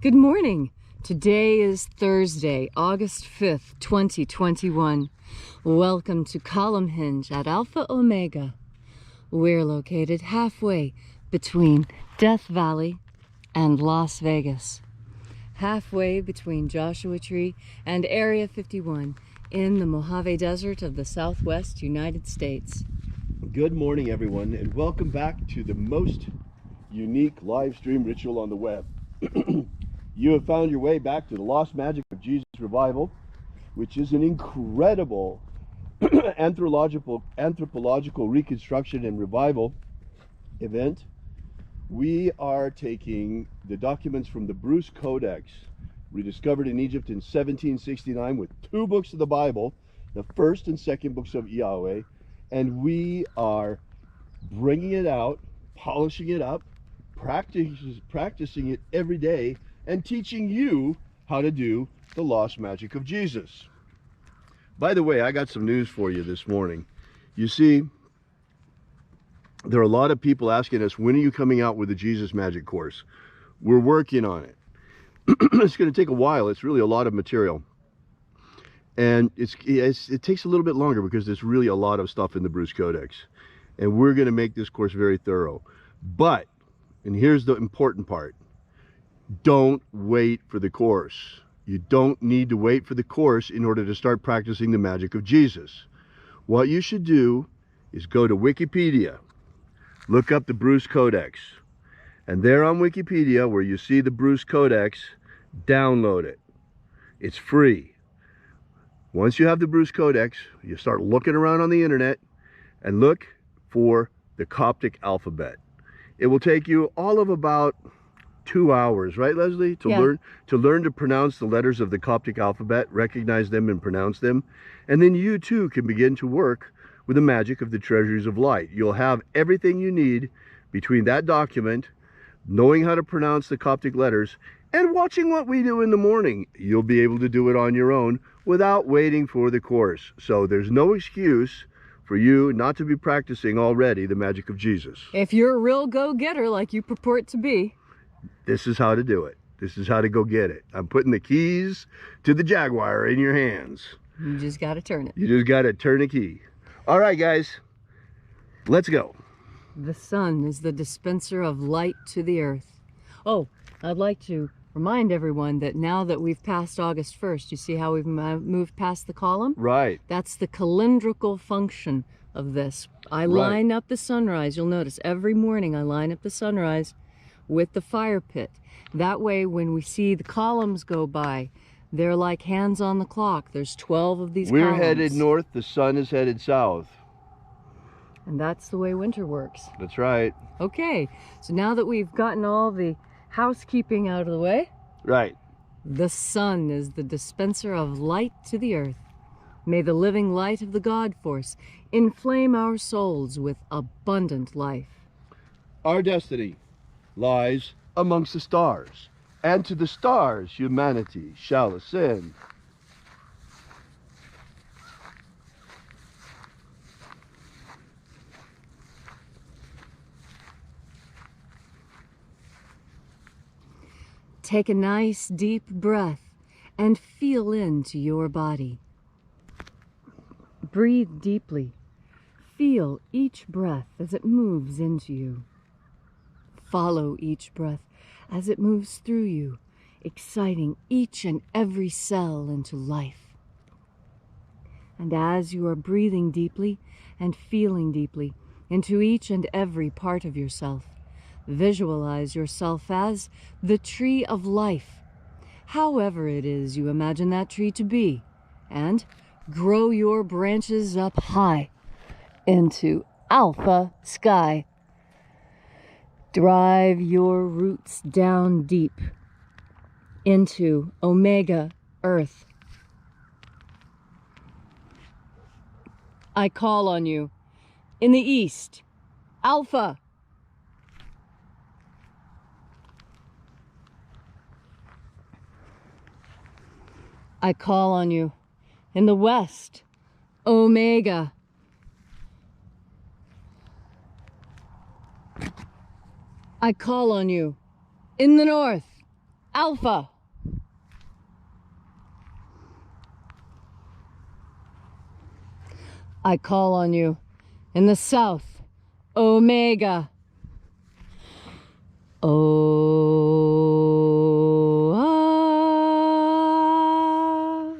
Good morning. Today is Thursday, August 5th, 2021. Welcome to Column Hinge at Alpha Omega. We're located halfway between Death Valley and Las Vegas. Halfway between Joshua Tree and Area 51 in the Mojave Desert of the Southwest United States. Good morning, everyone, and welcome back to the most unique live stream ritual on the web. You have found your way back to the Lost Magic of Jesus Revival, which is an incredible anthropological reconstruction and revival event. We are taking the documents from the Bruce Codex, rediscovered in Egypt in 1769 with two books of the Bible, the first and second books of Yahweh, and we are bringing it out, polishing it up, practicing it every day, and teaching you how to do the lost magic of Jesus. By the way, I got some news for you this morning. You see, there are a lot of people asking us, when are you coming out with the Jesus Magic course? We're working on it. It's going to take a while. It's really a lot of material. And it takes a little bit longer because there's really a lot of stuff in the Bruce Codex. And we're going to make this course very thorough. But, and here's the important part, don't wait for the course. You don't need to wait for the course in order to start practicing the magic of Jesus. What you should do is go to Wikipedia, look up the Bruce Codex, and there on Wikipedia where you see the Bruce Codex, download it. It's free. Once you have the Bruce Codex, you start looking around on the internet and look for the Coptic alphabet. It will take you all of about 2 hours, right, Leslie, to learn to pronounce the letters of the Coptic alphabet, recognize them and pronounce them, and then you too can begin to work with the magic of the treasuries of light. You'll have everything you need between that document, knowing how to pronounce the Coptic letters, and watching what we do in the morning. You'll be able to do it on your own without waiting for the course. So there's no excuse for you not to be practicing already the magic of Jesus. If you're a real go-getter like you purport to be, this is how to do it. This is how to go get it. I'm putting the keys to the Jaguar in your hands. You just got to turn it. You just got to turn a key. All right, guys, let's go. The sun is the dispenser of light to the earth. Oh, I'd like to remind everyone that now that we've passed August 1st, you see how we've moved past the column? Right. That's the calendrical function of this. I line up the sunrise. You'll notice every morning I line up the sunrise with the fire pit. That way when we see the columns go by, they're like hands on the clock. There's 12 of these columns. We're headed north, the sun is headed south. And that's the way winter works. That's right. Okay, so now that we've gotten all the housekeeping out of the way, right, the sun is the dispenser of light to the earth. May the living light of the God force inflame our souls with abundant life. Our destiny lies amongst the stars, and to the stars humanity shall ascend. Take a nice deep breath and feel into your body. Breathe deeply. Feel each breath as it moves into you. Follow each breath as it moves through you, exciting each and every cell into life. And as you are breathing deeply and feeling deeply into each and every part of yourself, visualize yourself as the tree of life, however it is you imagine that tree to be, and grow your branches up high into alpha sky. Drive your roots down deep into Omega Earth. I call on you in the east, Alpha. I call on you in the west, Omega. I call on you in the north, Alpha. I call on you in the south, Omega.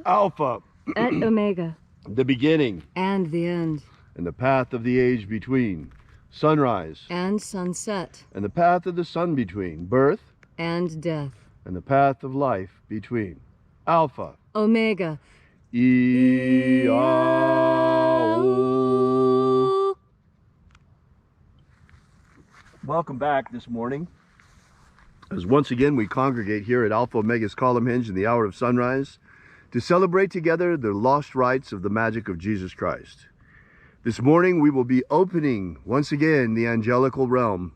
Alpha, At Omega. the beginning And the end. and the path of the age between, sunrise And sunset. and the path of the sun between, birth And death. and the path of life between. Alpha, Omega. E-A-O. Welcome back this morning, as once again we congregate here at Alpha Omega's Column Hinge in the hour of sunrise to celebrate together the lost rites of the magic of Jesus Christ. This morning we will be opening once again the angelical realm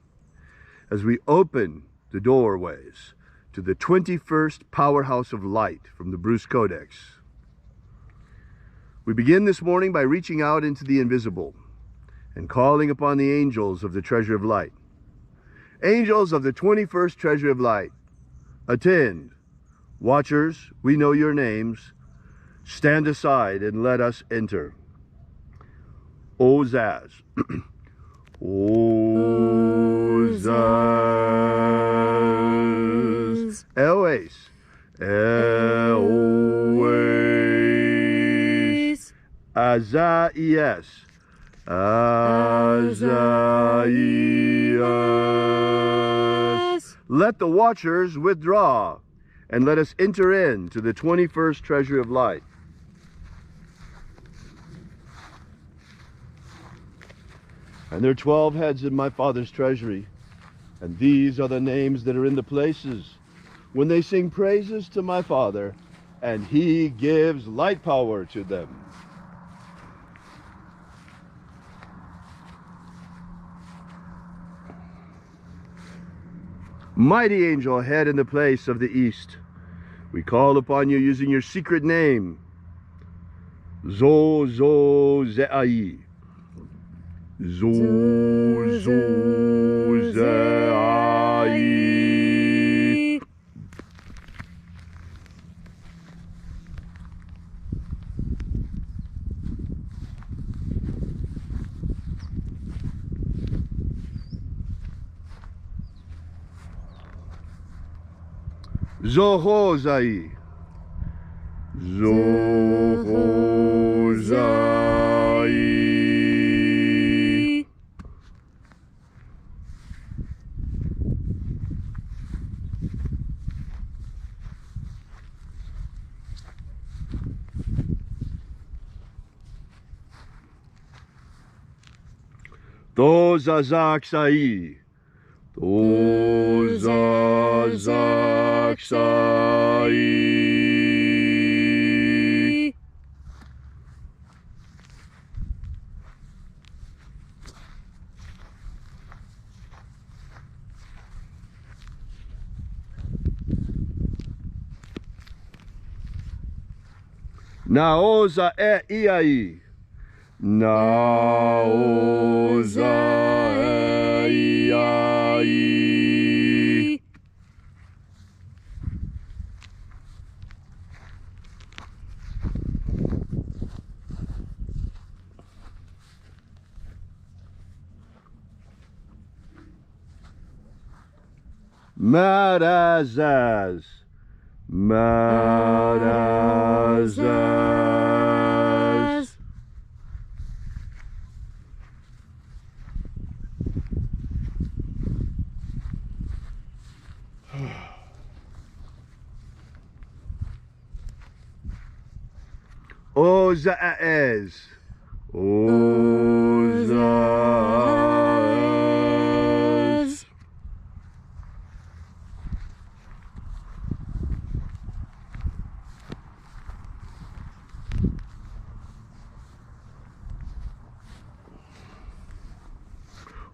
as we open the doorways to the 21st powerhouse of light from the Bruce Codex. We begin this morning by reaching out into the invisible and calling upon the angels of the treasure of light. Angels of the 21st treasure of light, attend. Watchers, we know your names. Stand aside and let us enter. Ozaz. Ozaz. Elwes. Elwes. Azaias. Azaias. Let the watchers withdraw, and let us enter into the 21st treasure of light. And there are 12 heads in my Father's treasury, and these are the names that are in the places when they sing praises to my Father, and he gives light power to them. Mighty angel, head in the place of the east, we call upon you using your secret name, Zo-Zo-Ze'ai. Zo-Zo-Ze'ai. Zohozai. Zohozai. Tozazaksai. Tozazaksai. Naoza e iai. Naoza e iai. Marazaz. Marazaz. Ozaez. Ozaez.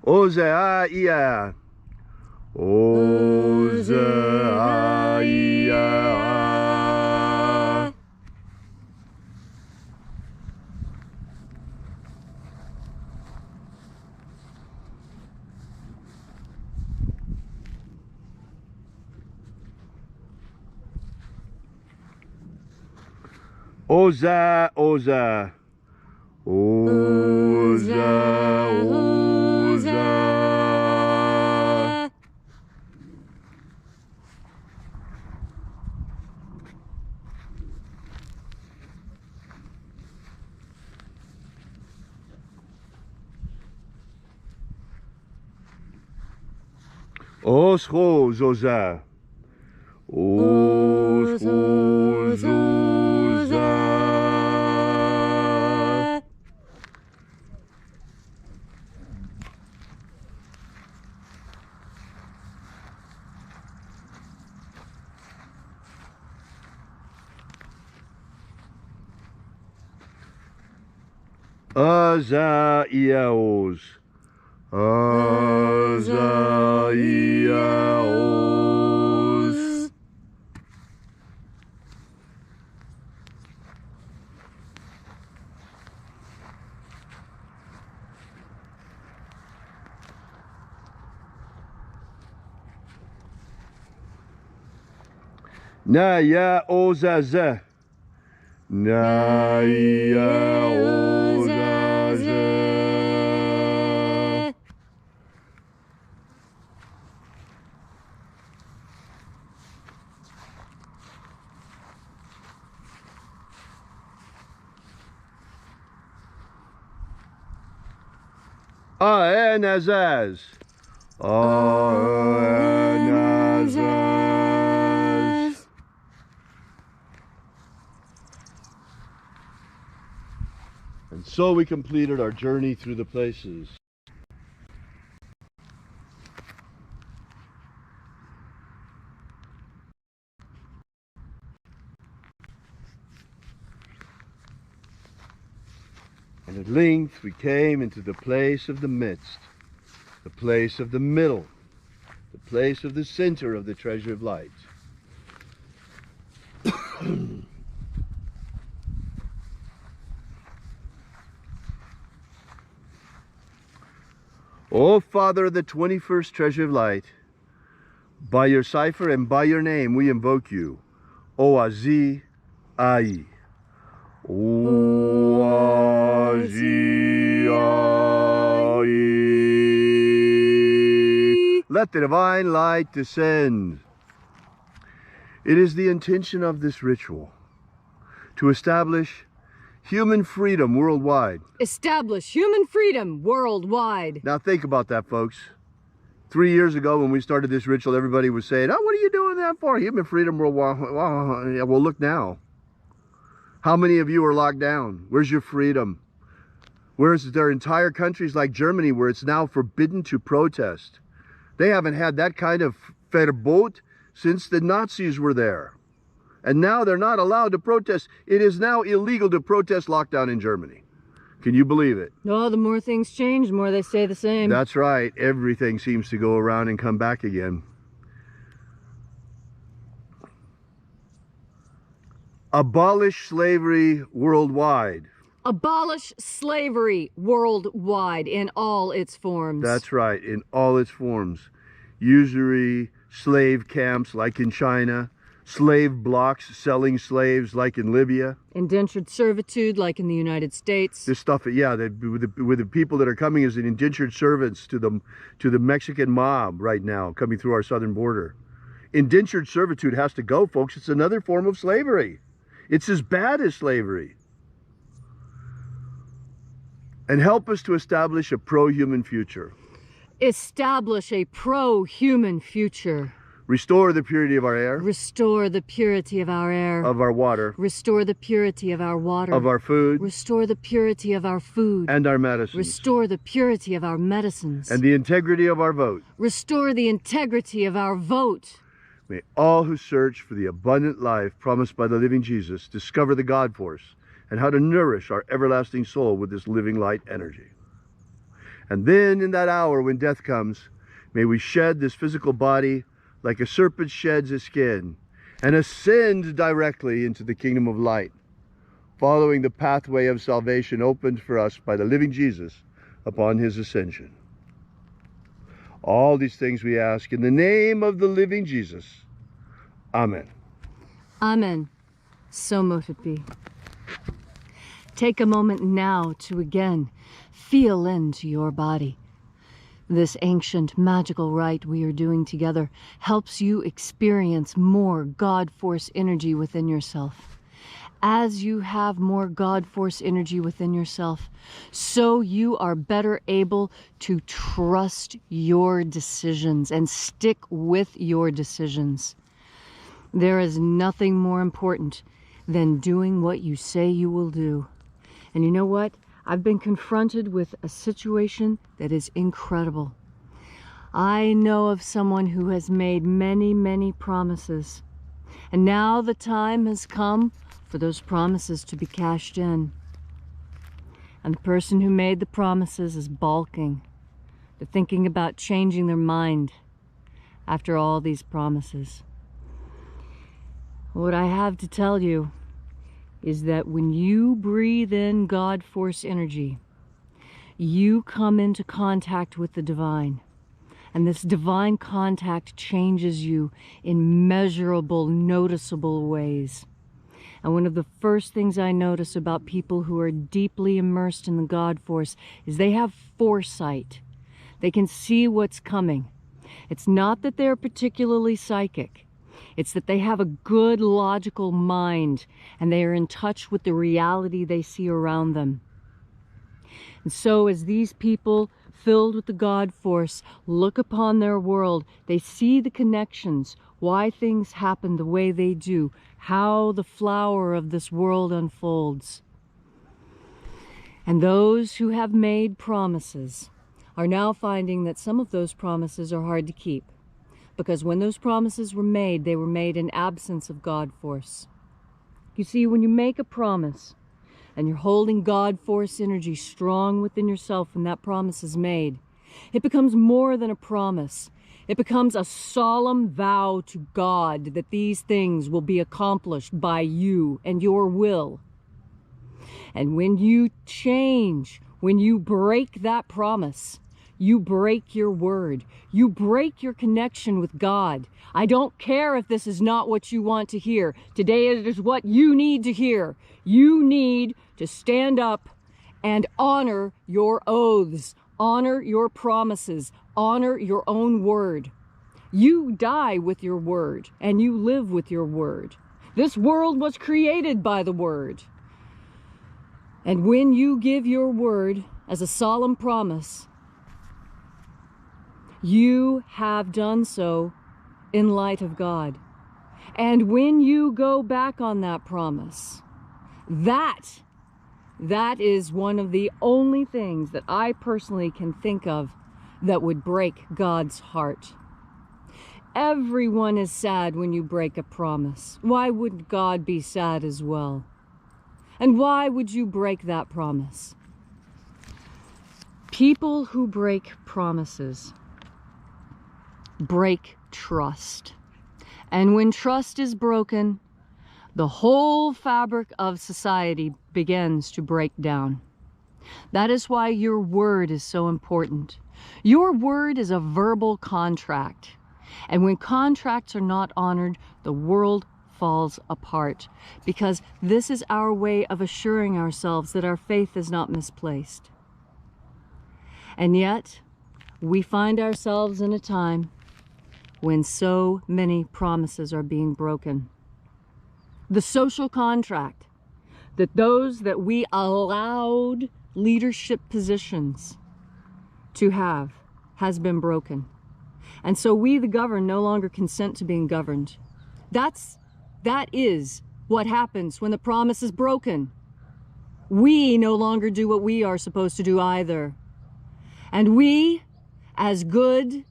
Ozaia. Ozaia. Oza, Oza. Oza, Oza. Osho, Zoza. Osho, Zoza. Azaiaos. Azaiaos. Naya Ozaza. Naya Ozaza. Aenazaz. Aenazaz. And so we completed our journey through the places. And at length we came into the place of the midst, the place of the middle, the place of the center of the treasure of light. O Father of the 21st treasure of light, by your cipher and by your name we invoke you. Oazi Ai. Oazi Ai. Let the divine light descend. It is the intention of this ritual to establish human freedom worldwide. Establish human freedom worldwide. Now think about that, folks. 3 years ago when we started this ritual, everybody was saying, oh, what are you doing that for? Human freedom worldwide. Well, look now. How many of you are locked down? Where's your freedom? Whereas there are entire countries like Germany where it's now forbidden to protest. They haven't had that kind of Verbot since the Nazis were there. And now they're not allowed to protest. It is now illegal to protest lockdown in Germany. Can you believe it? Oh, the more things change, the more they stay the same. That's right. Everything seems to go around and come back again. Abolish slavery worldwide. Abolish slavery worldwide in all its forms. That's right, in all its forms. Usury, slave camps like in China, slave blocks selling slaves like in Libya. Indentured servitude like in the United States. This stuff, yeah, with the people that are coming as indentured servants to the Mexican mob right now, coming through our southern border. Indentured servitude has to go, folks. It's another form of slavery. It's as bad as slavery. And help us to establish a pro-human future. Establish a pro-human future. Restore the purity of our air. Restore the purity of our air. Of our water. Restore the purity of our water. Of our food. Restore the purity of our food. And our medicines. Restore the purity of our medicines. And the integrity of our vote. Restore the integrity of our vote. May all who search for the abundant life promised by the living Jesus discover the God force and how to nourish our everlasting soul with this living light energy. And then in that hour when death comes, may we shed this physical body like a serpent sheds his skin and ascend directly into the kingdom of light, following the pathway of salvation opened for us by the living Jesus upon his ascension. All these things we ask in the name of the living Jesus. Amen. Amen. So mote it be. Take a moment now to again feel into your body. This ancient magical rite we are doing together helps you experience more God Force energy within yourself. As you have more God Force energy within yourself, so you are better able to trust your decisions and stick with your decisions. There is nothing more important than doing what you say you will do. And you know what? I've been confronted with a situation that is incredible. I know of someone who has made many, many promises. And now the time has come for those promises to be cashed in. And the person who made the promises is balking. They're thinking about changing their mind after all these promises. What I have to tell you is that when you breathe in God Force energy, you come into contact with the divine. And this divine contact changes you in measurable, noticeable ways. And one of the first things I notice about people who are deeply immersed in the God Force is they have foresight. They can see what's coming. It's not that they're particularly psychic. It's that they have a good logical mind and they are in touch with the reality they see around them. And so as these people filled with the God Force look upon their world, they see the connections, why things happen the way they do, how the flower of this world unfolds. And those who have made promises are now finding that some of those promises are hard to keep. Because when those promises were made, they were made in absence of God Force. You see, when you make a promise and you're holding God Force energy strong within yourself when that promise is made, it becomes more than a promise. It becomes a solemn vow to God that these things will be accomplished by you and your will. And when you change, when you break that promise, you break your word. You break your connection with God. I don't care if this is not what you want to hear. Today it is what you need to hear. You need to stand up and honor your oaths, honor your promises, honor your own word. You die with your word and you live with your word. This world was created by the word. And when you give your word as a solemn promise, you have done so in light of God. And when you go back on that promise, that is one of the only things that I personally can think of that would break God's heart. Everyone is sad when you break a promise. Why wouldn't God be sad as well? And why would you break that promise? People who break promises break trust. And when trust is broken, the whole fabric of society begins to break down. That is why your word is so important. Your word is a verbal contract. And when contracts are not honored, the world falls apart. Because this is our way of assuring ourselves that our faith is not misplaced. And yet, we find ourselves in a time when so many promises are being broken. The social contract that those that we allowed leadership positions to have has been broken. And so we, the governed, no longer consent to being governed. That is what happens when the promise is broken. We no longer do what we are supposed to do either. And we, as good,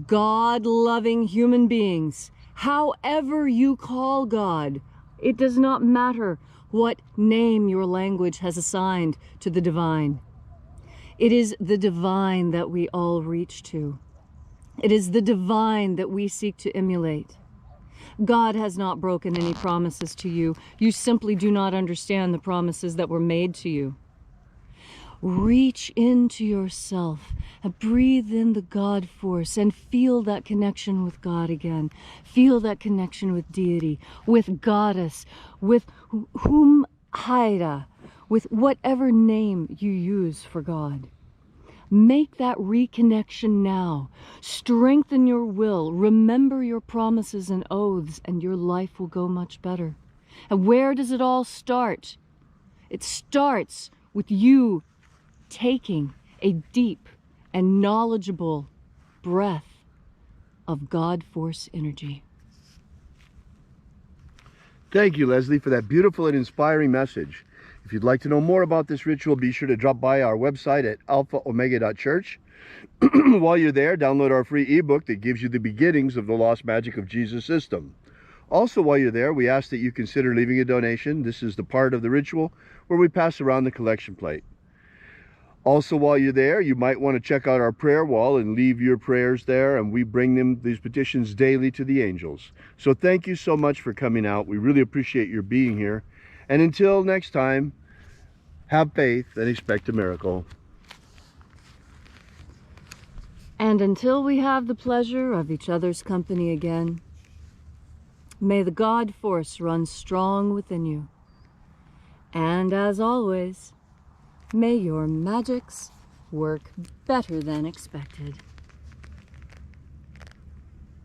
God-loving human beings, however you call God, it does not matter what name your language has assigned to the divine. It is the divine that we all reach to. It is the divine that we seek to emulate. God has not broken any promises to you. You simply do not understand the promises that were made to you. Reach into yourself and breathe in the God Force and feel that connection with God again. Feel that connection with deity, with goddess, with whom Haida, with whatever name you use for God. Make that reconnection now. Strengthen your will. Remember your promises and oaths, and your life will go much better. And where does it all start? It starts with you taking a deep and knowledgeable breath of God Force energy. Thank you, Leslie, for that beautiful and inspiring message. If you'd like to know more about this ritual, be sure to drop by our website at alphaomega.church. While you're there, download our free ebook that gives you the beginnings of the Lost Magic of Jesus system. Also, while you're there, we ask that you consider leaving a donation. This is the part of the ritual where we pass around the collection plate. Also, while you're there, you might want to check out our prayer wall and leave your prayers there, and we bring these petitions daily to the angels. So thank you so much for coming out. We really appreciate your being here. And until next time, have faith and expect a miracle. And until we have the pleasure of each other's company again, may the God Force run strong within you. And as always, may your magics work better than expected.